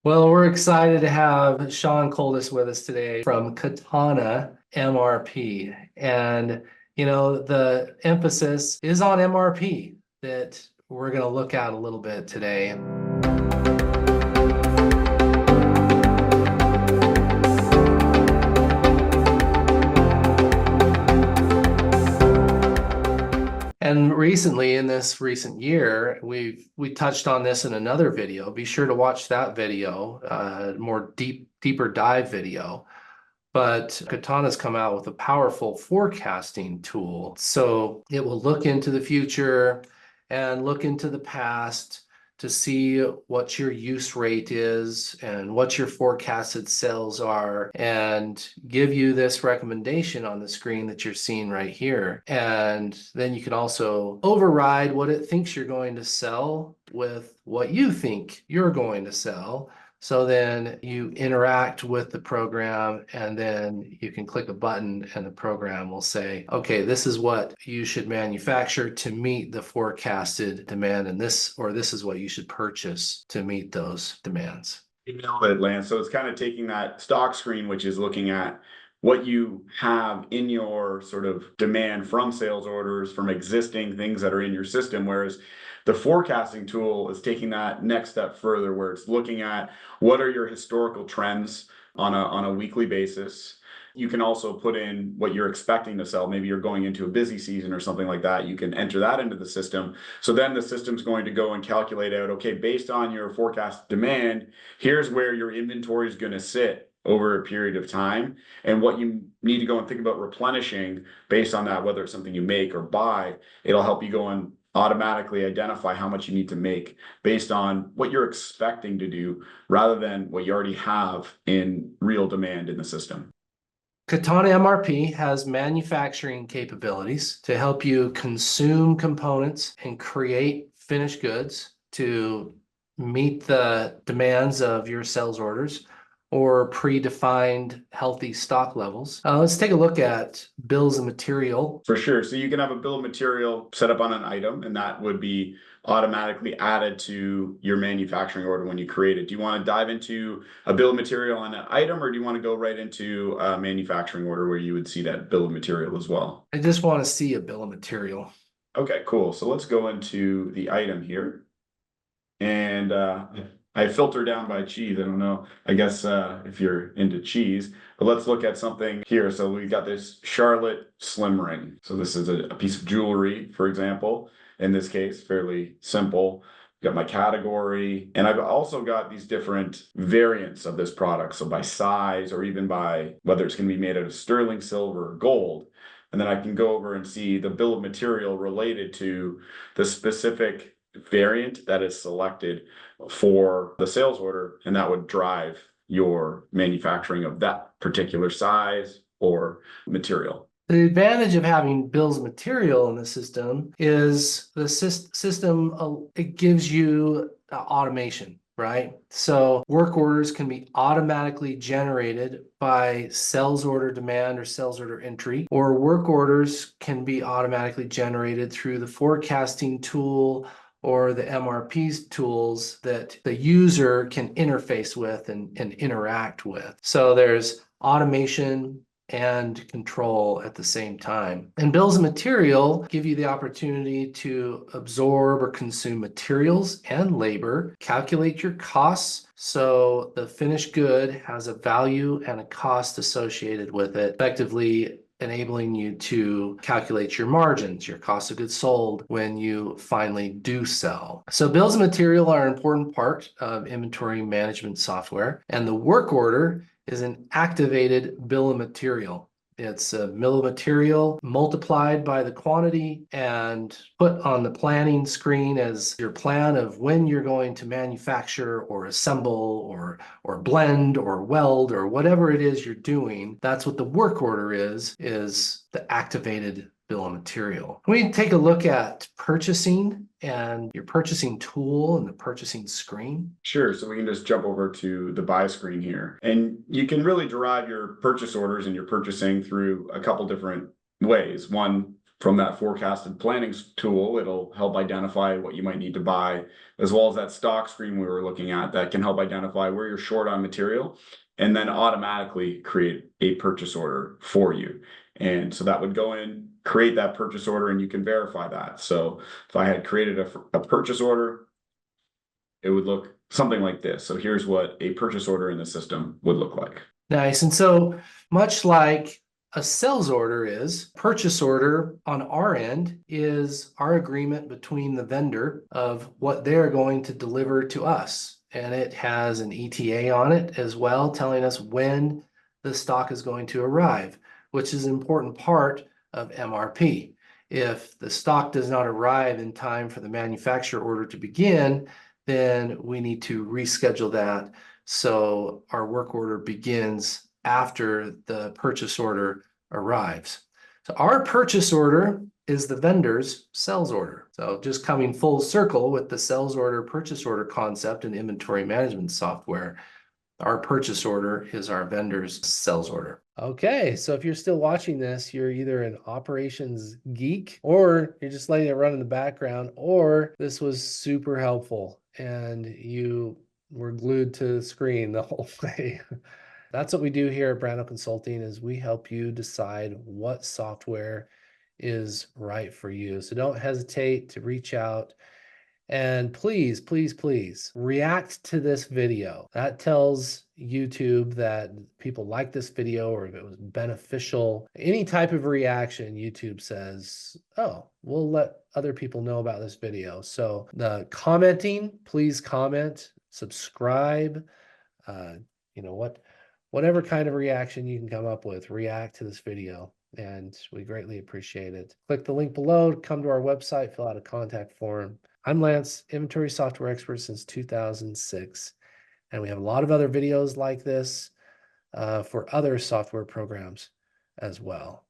Well, we're excited to have Shawn Coultice with us today from Katana MRP. And, the emphasis is on MRP that we're going to look at a little bit today. And recently, in this recent year, we touched on this in another video. Be sure to watch that video, more deeper dive video. But Katana's come out with a powerful forecasting tool. So it will look into the future and look into the past to see what your use rate is and what your forecasted sales are, and give you this recommendation on the screen that you're seeing right here. And then you can also override what it thinks you're going to sell with what you think you're going to sell. So then you interact with the program, and then you can click a button and the program will say, okay, this is what you should manufacture to meet the forecasted demand, and this is what you should purchase to meet those demands. You nailed it, Lance. So it's kind of taking that stock screen, which is looking at what you have in your sort of demand from sales orders, from existing things that are in your system, whereas the forecasting tool is taking that next step further, where it's looking at what are your historical trends on a weekly basis. You can also put in what you're expecting to sell. Maybe you're going into a busy season or something like that. You can enter that into the system. So then the system's going to go and calculate out, okay, based on your forecast demand, here's where your inventory is going to sit over a period of time, and what you need to go and think about replenishing based on that, whether it's something you make or buy. It'll help you go and automatically identify how much you need to make based on what you're expecting to do, rather than what you already have in real demand in the system. Katana MRP has manufacturing capabilities to help you consume components and create finished goods to meet the demands of your sales orders or predefined healthy stock levels. Let's take a look at bills of material. For sure. So you can have a bill of material set up on an item, and that would be automatically added to your manufacturing order when you create it. Do you want to dive into a bill of material on an item, or do you want to go right into a manufacturing order where you would see that bill of material as well? I just want to see a bill of material. Okay, cool. So let's go into the item here. And I filter down by cheese. I don't know, I guess if you're into cheese, but let's look at something here. So we got this Charlotte slim ring. So this is a piece of jewelry, for example. In this case, fairly simple. Got my category, and I've also got these different variants of this product. So by size, or even by whether it's going to be made out of sterling silver or gold. And then I can go over and see the bill of material related to the specific variant that is selected for the sales order, and that would drive your manufacturing of that particular size or material. The advantage of having bills of material in the system is the system, it gives you automation, right? So work orders can be automatically generated by sales order demand or sales order entry, or work orders can be automatically generated through the forecasting tool or the MRP's tools that the user can interface with and interact with. So there's automation and control at the same time. And bills of material give you the opportunity to absorb or consume materials and labor, calculate your costs, so the finished good has a value and a cost associated with it, effectively enabling you to calculate your margins, your cost of goods sold when you finally do sell. So bills of material are an important part of inventory management software, and the work order is an activated bill of material. It's a bill of material multiplied by the quantity and put on the planning screen as your plan of when you're going to manufacture or assemble or blend or weld or whatever it is you're doing. That's what the work order is the activated bill of material. We take a look at purchasing and your purchasing tool and the purchasing screen. Sure. So we can just jump over to the buy screen here, and you can really derive your purchase orders and your purchasing through a couple different ways. One, from that forecasted planning tool, it'll help identify what you might need to buy, as well as that stock screen we were looking at that can help identify where you're short on material and then automatically create a purchase order for you. And so that would go in, create that purchase order, and you can verify that. So if I had created a purchase order, it would look something like this. So here's what a purchase order in the system would look like. Nice. And so much like a sales order is, purchase order on our end is our agreement between the vendor of what they're going to deliver to us. And it has an ETA on it as well, telling us when the stock is going to arrive, which is an important part of MRP. If the stock does not arrive in time for the manufacturer order to begin, then we need to reschedule that so our work order begins after the purchase order arrives. So our purchase order is the vendor's sales order. So just coming full circle with the sales order, purchase order concept and inventory management software, our purchase order is our vendor's sales order. Okay, so if you're still watching this, you're either an operations geek or you're just letting it run in the background, or this was super helpful and you were glued to the screen the whole way. That's what we do here at Brandow Consulting is we help you decide what software is right for you. So don't hesitate to reach out. And please, please, please react to this video. That tells YouTube that people like this video or if it was beneficial. Any type of reaction, YouTube says, oh, we'll let other people know about this video. So the commenting, please comment, subscribe, whatever kind of reaction you can come up with, react to this video. And we greatly appreciate it. Click the link below, come to our website, fill out a contact form. I'm Lance, inventory software expert since 2006, and we have a lot of other videos like this for other software programs as well.